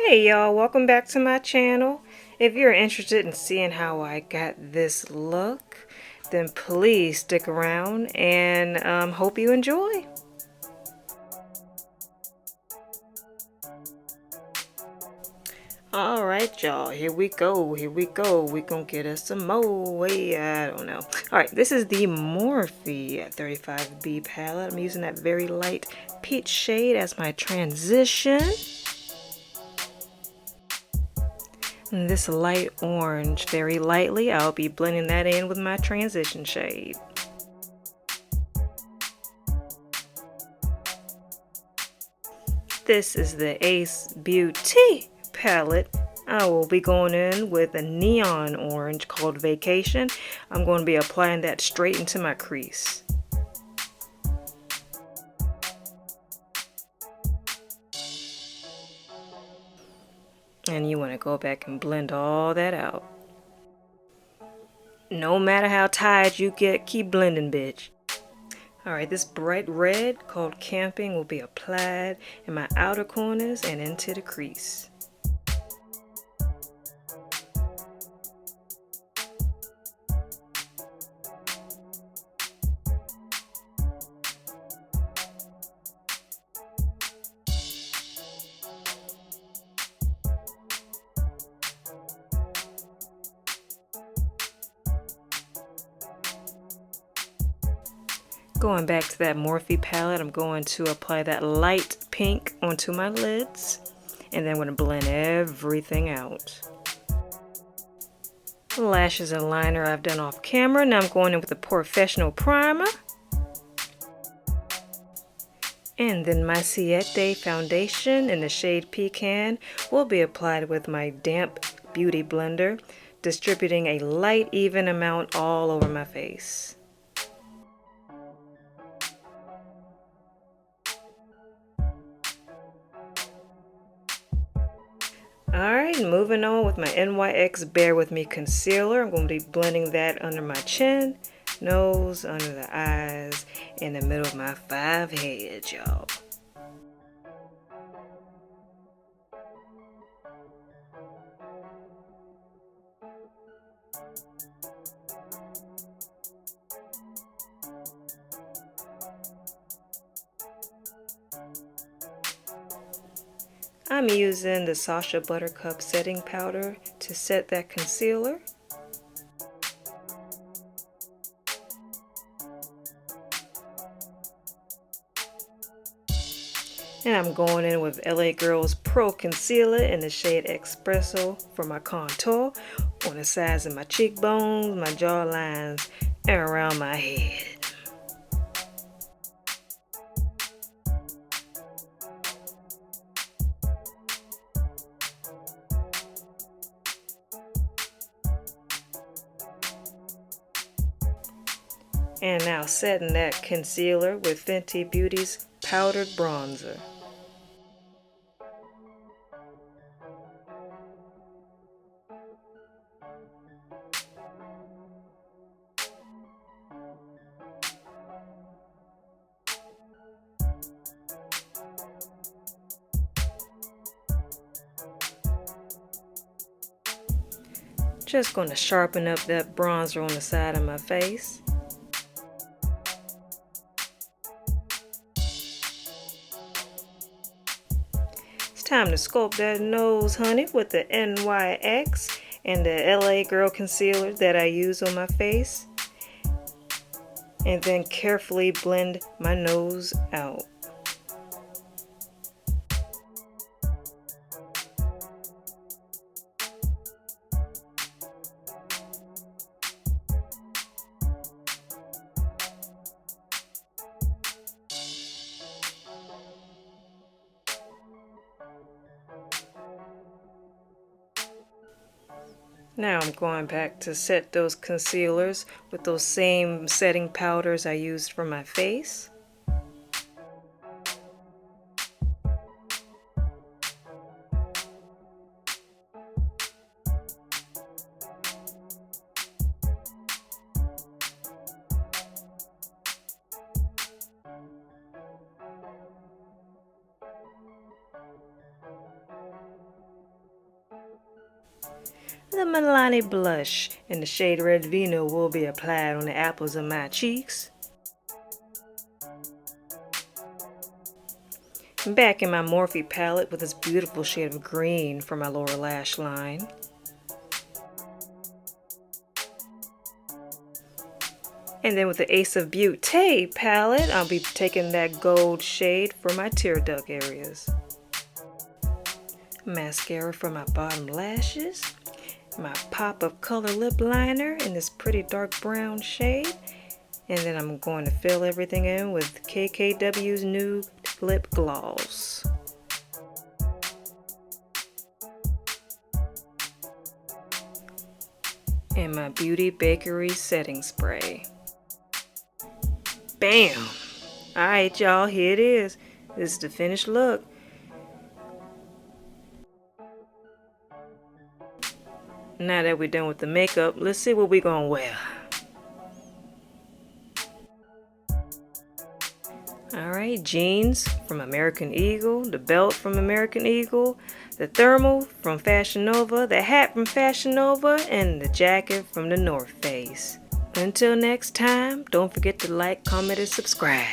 Hey y'all, welcome back to my channel. If you're interested in seeing how I got this look, then please stick around and hope you enjoy. Alright y'all, here we go. We gonna get us some more. I don't know. Alright, this is the Morphe 35B palette. I'm using that very light peach shade as my transition. And this light orange, very lightly, I'll be blending that in with my transition shade. This is the Ace Beaut'e palette. I will be going in with a neon orange called Vacation. I'm going to be applying that straight into my crease. And you want to go back and blend all that out. No matter how tired you get, keep blending, bitch. Alright, this bright red called Camping will be applied in my outer corners and into the crease. Going back to that Morphe palette, I'm going to apply that light pink onto my lids, and then I'm going to blend everything out. Lashes and liner I've done off camera. Now I'm going in with the poreFessional primer. And then my Ciat'e Foundation in the shade Pecan will be applied with my damp beauty blender, distributing a light even amount all over my face. Alright, moving on with my NYX Bear With Me concealer. I'm going to be blending that under my chin, nose, under the eyes, in the middle of my 5 heads, y'all. I'm using the Sacha Buttercup setting powder to set that concealer. And I'm going in with LA Girl's Pro Concealer in the shade Espresso for my contour on the sides of my cheekbones, my jawlines, and around my head. And now setting that concealer with Fenty Beauty's powdered bronzer. Just going to sharpen up that bronzer on the side of my face. Time to sculpt that nose, honey, with the NYX and the LA Girl concealer that I use on my face, and then carefully blend my nose out. Now I'm going back to set those concealers with those same setting powders I used for my face. the Milani blush in the shade Red Vino will be applied on the apples of my cheeks. Back in my Morphe palette with this beautiful shade of green for my lower lash line. And then with the Ace of Beaut'e palette, I'll be taking that gold shade for my tear duct areas. Mascara for my bottom lashes. My pop of color lip liner in this pretty dark brown shade. And then I'm going to fill everything in with KKW's Nude Lip Gloss. And my Beaut'e Bakeries setting spray. Bam! Alright y'all, here it is. This is the finished look. Now that we're done with the makeup, let's see what we're gonna wear. Alright, jeans from American Eagle, the belt from American Eagle, the thermal from Fashion Nova, the hat from Fashion Nova, and the jacket from the North Face. Until next time, don't forget to like, comment, and subscribe.